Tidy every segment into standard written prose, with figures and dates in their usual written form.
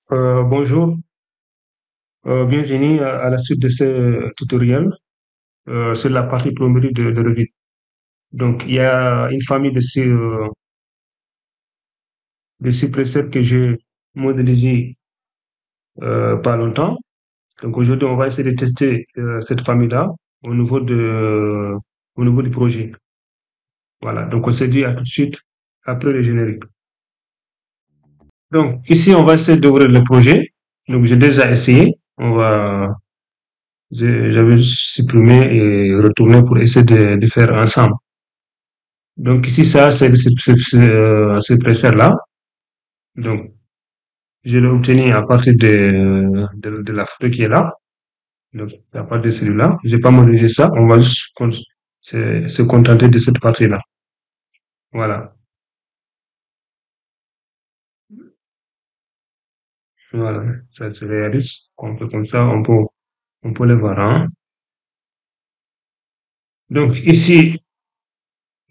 Bonjour, bienvenue à la suite de ce tutoriel sur la partie plomberie de Revit. Donc, il y a une famille de ces préceptes que j'ai modélisé pas longtemps. Donc, aujourd'hui, on va essayer de tester cette famille-là au niveau au niveau du projet. Voilà, donc on se dit à tout de suite après le générique. Donc, ici, on va essayer d'ouvrir le projet. Donc, j'ai déjà essayé. J'avais supprimé et retourné pour essayer de faire ensemble. Donc ici, ça, c'est presseur-là. Donc, je l'ai obtenu à partir de la photo qui est là. Donc, à partir de celui-là. J'ai pas modélisé ça. On va juste se contenter de cette partie-là. Voilà. Voilà. Ça se réalise. On peut comme ça, on peut le voir, hein. Donc ici,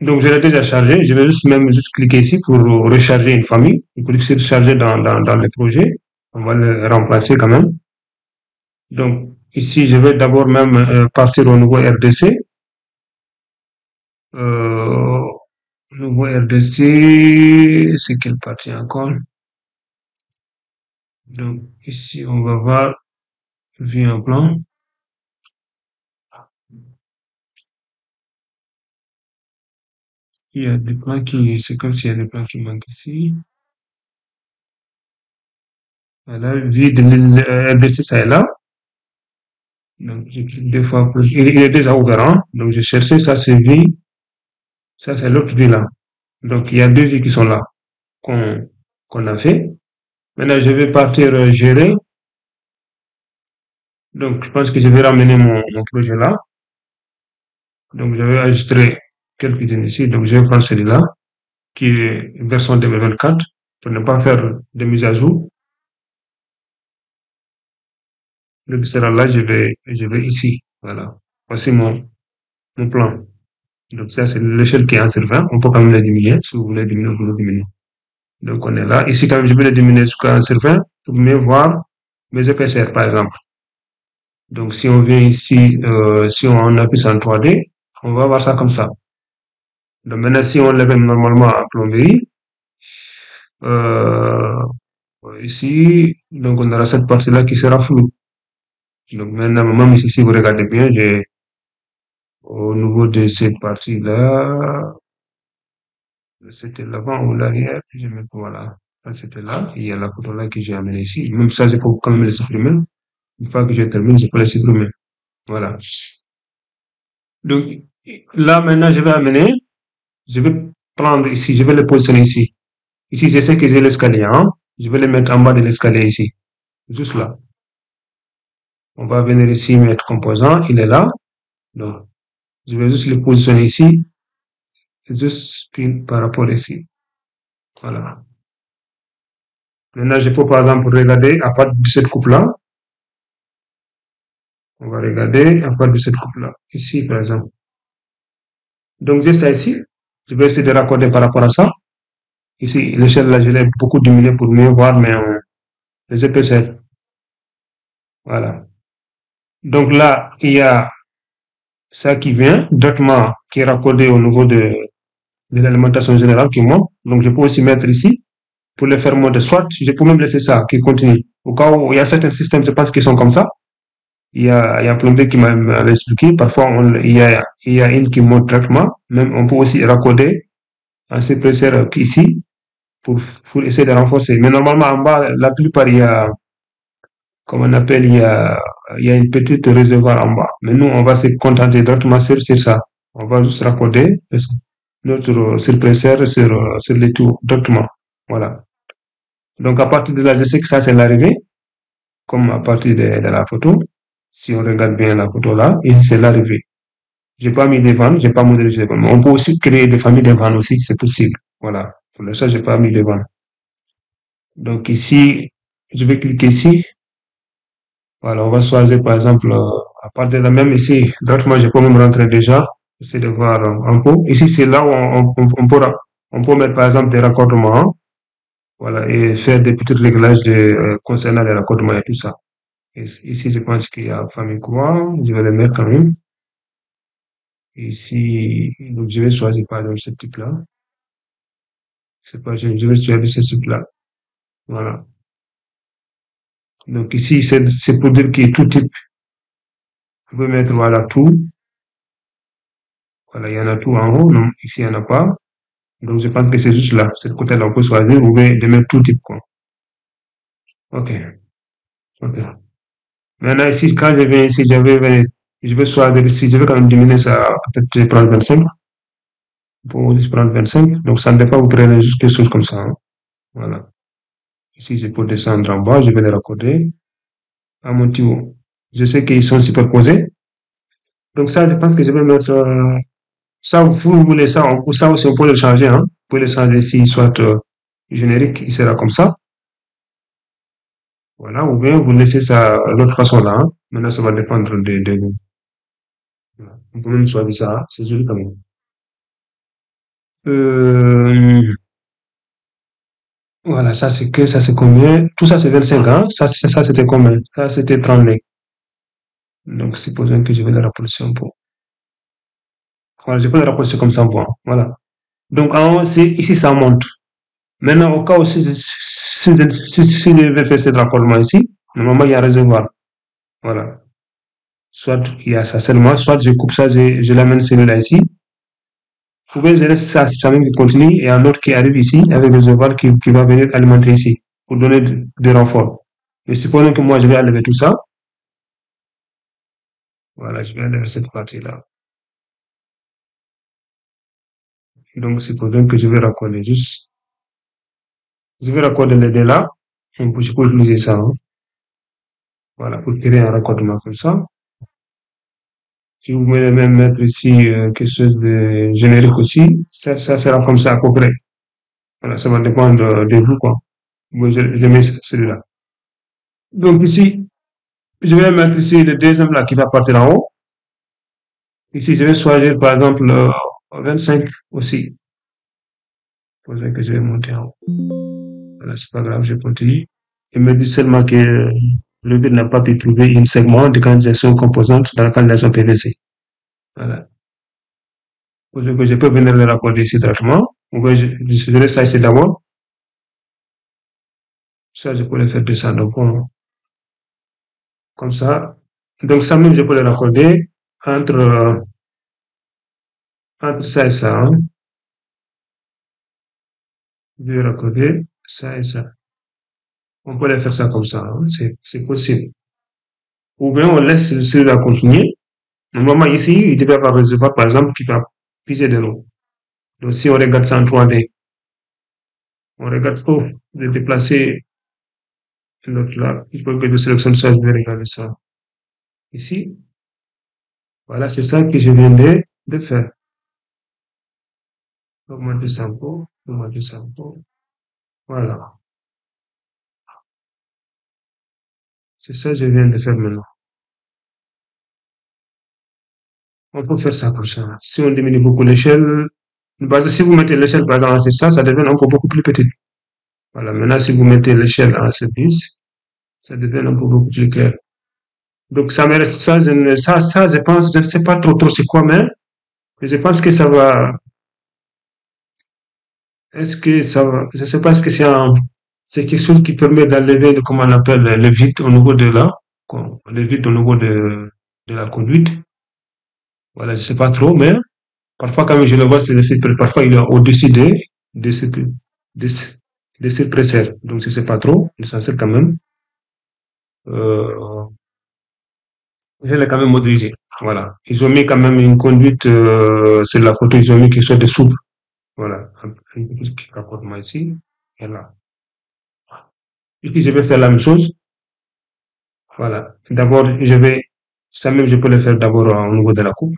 donc je l'ai déjà chargé. Je vais juste cliquer ici pour recharger une famille. On clique sur charger dans le projet. On va le remplacer quand même. Donc, ici, je vais d'abord même partir au nouveau RDC. Euh, Nouveau RDC, c'est quelle partie encore? Donc, ici, on va voir vue en plan. Il y a des plans c'est comme s'il y a des plans qui manquent ici. Voilà, vue de l'île RDC, ça est là. Donc, je clique deux fois pour, il est déjà ouvert, hein. Donc, j'ai cherché, ça c'est vue, ça c'est l'autre vue là. Donc, il y a deux vues qui sont là, qu'on a fait. Maintenant, je vais partir gérer. Donc, je pense que je vais ramener mon projet là. Donc, je vais enregistrer quelques unes ici. Donc, je vais prendre celui-là, qui est version 2024, pour ne pas faire de mise à jour. Le sera là, je vais ici. Voilà. Voici mon plan. Donc, ça, c'est l'échelle qui est en sur 20. On peut quand même la diminuer. Si vous voulez diminuer, vous pouvez diminuer. Donc, on est là. Ici, quand même, je vais le diminuer jusqu'à 1 sur 20 pour mieux voir mes épaisseurs, par exemple. Donc, si on vient ici, si on appuie sur en 3D, on va voir ça comme ça. Donc, maintenant, si on lève normalement en plomberie, euh, ici, donc on aura cette partie-là qui sera floue. Donc maintenant, même ici, si vous regardez bien, j'ai au niveau de cette partie-là, c'était l'avant ou l'arrière, je mets, voilà. Ça, c'était là. Il y a la photo là que j'ai amenée ici. Même ça, je peux quand même le supprimer. Une fois que je termine, je peux le supprimer. Voilà. Donc, là, maintenant, je vais amener, je vais prendre ici, je vais le positionner ici. Ici, je sais que j'ai l'escalier, hein. Je vais le mettre en bas de l'escalier ici. Juste là. On va venir ici mettre composant, il est là. Donc, je vais juste le positionner ici, juste par rapport ici. Voilà. Maintenant, je peux par exemple regarder à partir de cette coupe-là. On va regarder à partir de cette coupe-là. Ici, par exemple. Donc, j'ai ça ici. Je vais essayer de raccorder par rapport à ça. Ici, l'échelle là, je l'ai beaucoup diminué pour mieux voir les épaisseurs. Voilà. Donc là, il y a ça qui vient directement, qui est raccordé au niveau de l'alimentation générale qui monte. Donc, je peux aussi mettre ici pour le faire monter. Soit, je peux même laisser ça, qui continue. Au cas où il y a certains systèmes, je pense, qui sont comme ça. Il y a un plombier qui m'avait expliqué. Parfois, il y a une qui monte directement. Même, on peut aussi raccorder un suppresseur ici pour essayer de renforcer. Mais normalement, en bas, la plupart, il y a, comme on appelle, il y a une petite réservoir en bas. Mais nous, on va se contenter directement sur ça. On va juste raccorder notre suppresseur sur les tours directement. Voilà. Donc, à partir de là, je sais que ça, c'est l'arrivée, comme à partir de la photo. Si on regarde bien la photo là, ici, c'est l'arrivée. J'ai pas mis des vannes, j'ai pas modélisé les vannes. Mais on peut aussi créer des familles de vannes aussi, c'est possible. Voilà. Pour l'instant, j'ai pas mis de vannes. Donc ici, je vais cliquer ici. Voilà, on va choisir par exemple, à partir de la même ici, directement, je peux même rentrer déjà. Essayer de voir un peu. Ici, c'est là où on peut mettre par exemple des raccordements, hein. Voilà, et faire des petits réglages concernant les raccordements et tout ça. Et ici, je pense qu'il y a famille courant, je vais le mettre quand même. Et ici, donc je vais choisir par exemple ce type-là. C'est pas, je vais choisir ce type-là. Voilà. Donc ici, c'est pour dire que tout type, vous pouvez mettre, voilà, tout. Voilà, il y en a tout en haut. Non, ici, il n'y en a pas. Donc je pense que c'est juste là. C'est le côté-là, on peut choisir, vous pouvez de mettre tout type, quoi. Ok, ok. Maintenant, ici, quand je viens ici, je vais choisir ici, je vais quand même diminuer ça, peut-être je vais prendre 25. Pour juste prendre 25. Donc ça ne dépend pas, vous prenez juste quelque chose comme ça, hein. Voilà. Ici, je peux descendre en bas, je vais les raccorder à mon tuyau. Je sais qu'ils sont superposés. Donc ça, je pense que je vais mettre, ça, vous voulez ça, ça aussi, on peut le changer, hein. Vous pouvez le changer ici, soit générique, il sera comme ça. Voilà, ou bien vous laissez ça de l'autre façon là, hein. Maintenant, ça va dépendre de vous. Voilà. On peut même choisir ça, c'est joli quand même. Euh, voilà, ça c'est combien? Tout ça c'est 25 ans, ça c'était combien? Ça c'était 30 lek. Donc, supposons que je vais le rapprocher un peu. Voilà, je peux le rapprocher comme ça un peu, hein. Voilà. Donc, en haut, ici ça monte. Maintenant, au cas où si je vais faire ce raccordement ici, normalement il y a un réservoir. Voilà. Soit il y a ça seulement, soit je coupe ça, je l'amène celui-là ici. Vous pouvez gérer ça, ça même qui continue, et un autre qui arrive ici avec le réservoir qui va venir alimenter ici pour donner des renforts. Mais supposons que moi je vais enlever tout ça. Voilà, je vais enlever cette partie-là. Donc, supposons que je vais raccorder juste, je vais raccorder les deux là. Je peux utiliser ça, hein. Voilà, pour créer un raccordement comme ça. Si vous voulez même mettre ici quelque chose de générique aussi, ça sera comme ça à peu près. Voilà, ça va dépendre de vous, quoi. Moi, je mets celui-là. Donc ici, je vais mettre ici le deuxième là qui va partir en haut. Ici, je vais choisir par exemple 25 aussi. Pour que je vais monter en haut. Voilà, c'est pas grave, je continue. Il me dit seulement que le but n'a pas pu trouver une segment de canalisation composante dans la canalisation PVC. Voilà. Je peux venir le raccorder ici directement. Je laisse ça ici d'abord. Ça, je peux le faire descendre bon, comme ça. Donc, ça même, je peux le raccorder entre ça et ça, hein. Je vais raccorder ça et ça. On peut le faire ça comme ça, hein. C'est possible. Ou bien, on laisse celui-là continuer. Normalement, ici, il devait y avoir un réservoir, par exemple, qui va puiser de l'eau. Donc, si on regarde ça en 3D, on regarde, oh, de déplacer l'autre là. Il faut que je sélectionne ça, je vais regarder ça. Ici, voilà, c'est ça que je viens de faire. Augmenter ça un peu, augmenter ça un peu. Voilà. C'est ça que je viens de faire maintenant. On peut faire ça comme ça. Si on diminue beaucoup l'échelle, si vous mettez l'échelle par exemple à ça, ça devient encore beaucoup plus petit. Voilà. Maintenant, si vous mettez l'échelle à 10, ça devient un peu beaucoup plus clair. Donc, ça me reste ça, ça, je pense, je ne sais pas trop c'est quoi, mais je pense que ça va, est-ce que ça va, je ne sais pas, est-ce que c'est quelque chose qui permet d'enlever, comment on appelle, le vide au niveau de là, quoi, le vide au niveau de la conduite. Voilà, je sais pas trop, mais parfois quand même je le vois, parfois il est au-dessus de ce, de ce, de ce presseur. Donc je sais pas trop, l'essentiel quand même, euh, je l'ai quand même modélisé. Voilà. Ils ont mis quand même une conduite, sur la photo, ils ont mis quelque chose de souple. Voilà. Un petit raccordement ici, et là. Ici, je vais faire la même chose. Voilà. D'abord, ça même, je peux le faire d'abord au niveau de la coupe.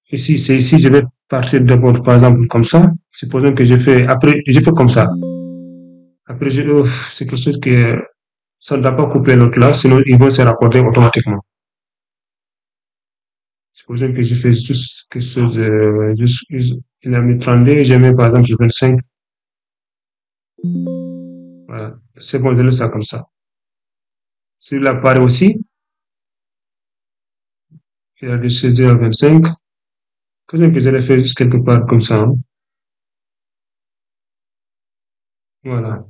Ici, c'est ici, je vais partir d'abord, par exemple, comme ça. Supposons que après, je fais comme ça. Après, c'est quelque chose que ça ne doit pas couper l'autre là, sinon ils vont se raccorder automatiquement. Supposons que je fais juste quelque chose, il a mis 32, j'ai mis par exemple 25. Voilà. C'est bon, je laisse ça comme ça. Sur l'appareil aussi, il a du 16 à 25. Faisons que je l'ai fait juste quelque part comme ça, hein. Voilà.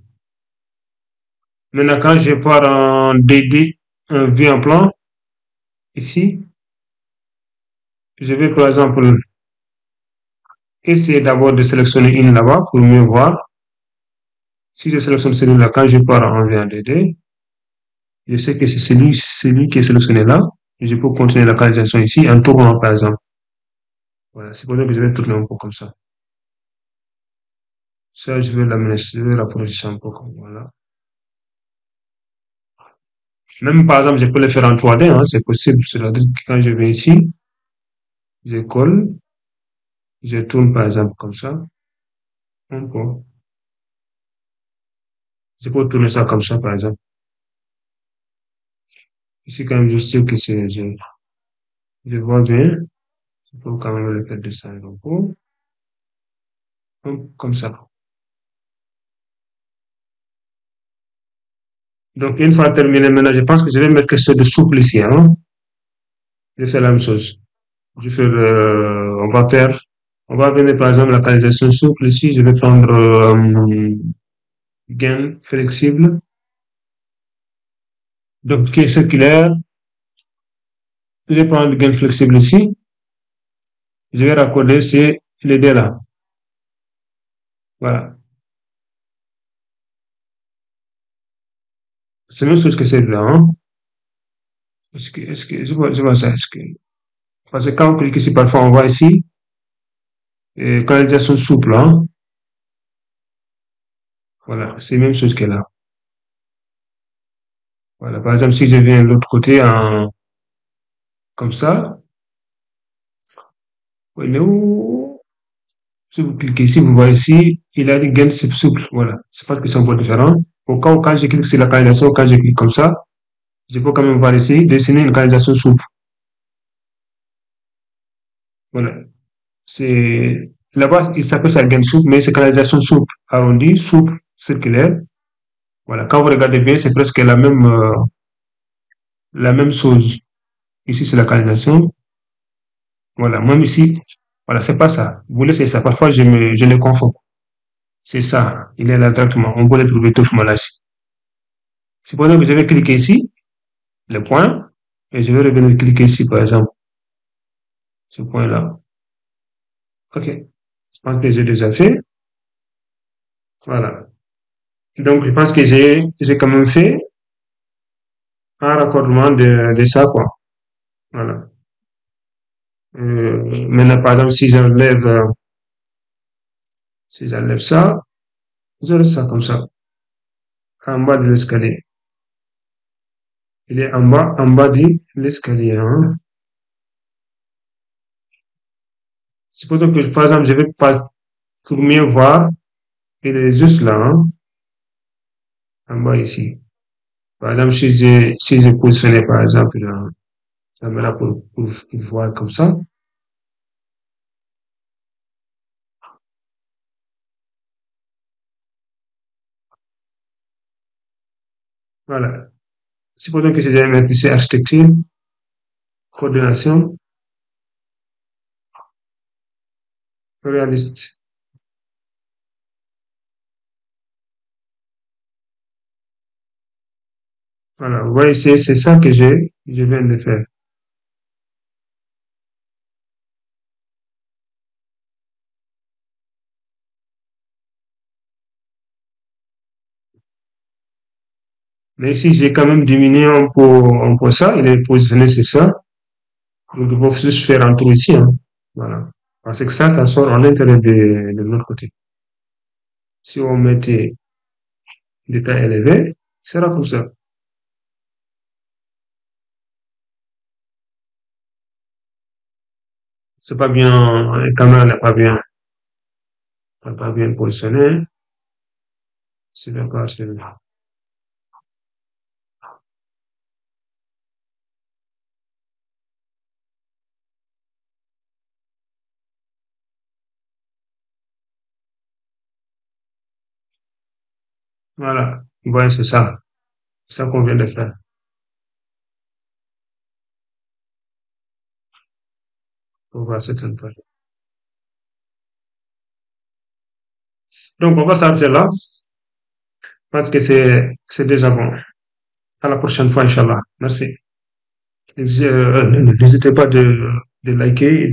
Maintenant, quand je pars en DD, un vue en plan, ici, je vais par exemple essayer d'abord de sélectionner une là-bas pour mieux voir. Si je sélectionne celui-là, quand je pars en vue en DD, je sais que c'est celui qui est sélectionné là. Et je peux continuer la localisation ici en tournant par exemple. Voilà, c'est pour ça que je vais tourner un peu comme ça. Ça, je vais l'amener, je vais rapprocher ça un peu comme voilà. Même par exemple, je peux le faire en 3D, hein, c'est possible. C'est-à-dire que quand je vais ici, je colle, je tourne par exemple comme ça, un peu. Je peux tourner ça comme ça par exemple. Ici, quand même, je sais que je vois bien. Je peux quand même le faire descendre un peu, comme ça. Donc, une fois terminé, maintenant, je pense que je vais mettre quelque chose de souple ici, hein. Je fais la même chose. On va venir par exemple la canalisation souple ici. Je vais prendre gain flexible, donc qui est circulaire. Je vais prendre gain flexible ici. Je vais raccorder les deux là. Voilà. C'est la même chose que celle-là, hein. Je vois ça, parce que quand on clique ici, parfois on voit ici, canalisation souple, hein. Voilà. C'est la même chose que là. Voilà. Par exemple, si je viens de l'autre côté comme ça, il est où? Si vous cliquez ici, vous voyez ici, il a dit gain souple. Voilà. C'est parce que c'est un peu différent. Au cas où, quand je clique sur la canalisation, quand je clique comme ça, je peux quand même voir ici, dessiner une canalisation souple. Voilà. C'est, là-bas, il s'appelle ça gain souple, mais c'est canalisation souple. Arrondi, souple, circulaire. Voilà. Quand vous regardez bien, c'est presque la même chose. Ici, c'est la canalisation. Voilà. Même ici, voilà, c'est pas ça. Vous laissez ça. Parfois, je les confonds. C'est ça. Il est là directement. On peut le trouver tout là ici. C'est pour ça que je vais cliquer ici, le point, et je vais revenir cliquer ici, par exemple, ce point-là. OK. Je pense que j'ai déjà fait. Voilà. Donc, je pense que j'ai quand même fait un raccordement de ça, quoi. Voilà. Maintenant, par exemple, si j'enlève ça, j'aurai ça comme ça, en bas de l'escalier. Il est en bas de l'escalier, hein. C'est pour ça que, par exemple, je vais pas, pour mieux voir, il est juste là, hein, en bas ici. Par exemple, si j'ai positionné, par exemple, la caméra pour voir comme ça, voilà. C'est pour ça que j'ai mettre ici architecture, coordination, réaliste. Voilà. Vous voyez, c'est ça que je viens de faire. Mais ici, j'ai quand même diminué un peu ça. Il est positionné sur ça. Donc, il faut juste faire un trou ici, hein. Voilà. Parce que ça sort en l'intérieur de l'autre côté. Si on mettait des temps élevés, ça sera comme ça. C'est pas bien, la caméra n'est pas bien positionnée. C'est d'accord, c'est Voilà. Ouais, c'est ça. C'est ça qu'on vient de faire. On va certaines personnes. Donc, on va s'arrêter là. Je pense que c'est déjà bon. À la prochaine fois, Inch'Allah. Merci. N'hésitez pas de liker et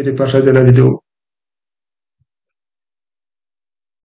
de partager la vidéo.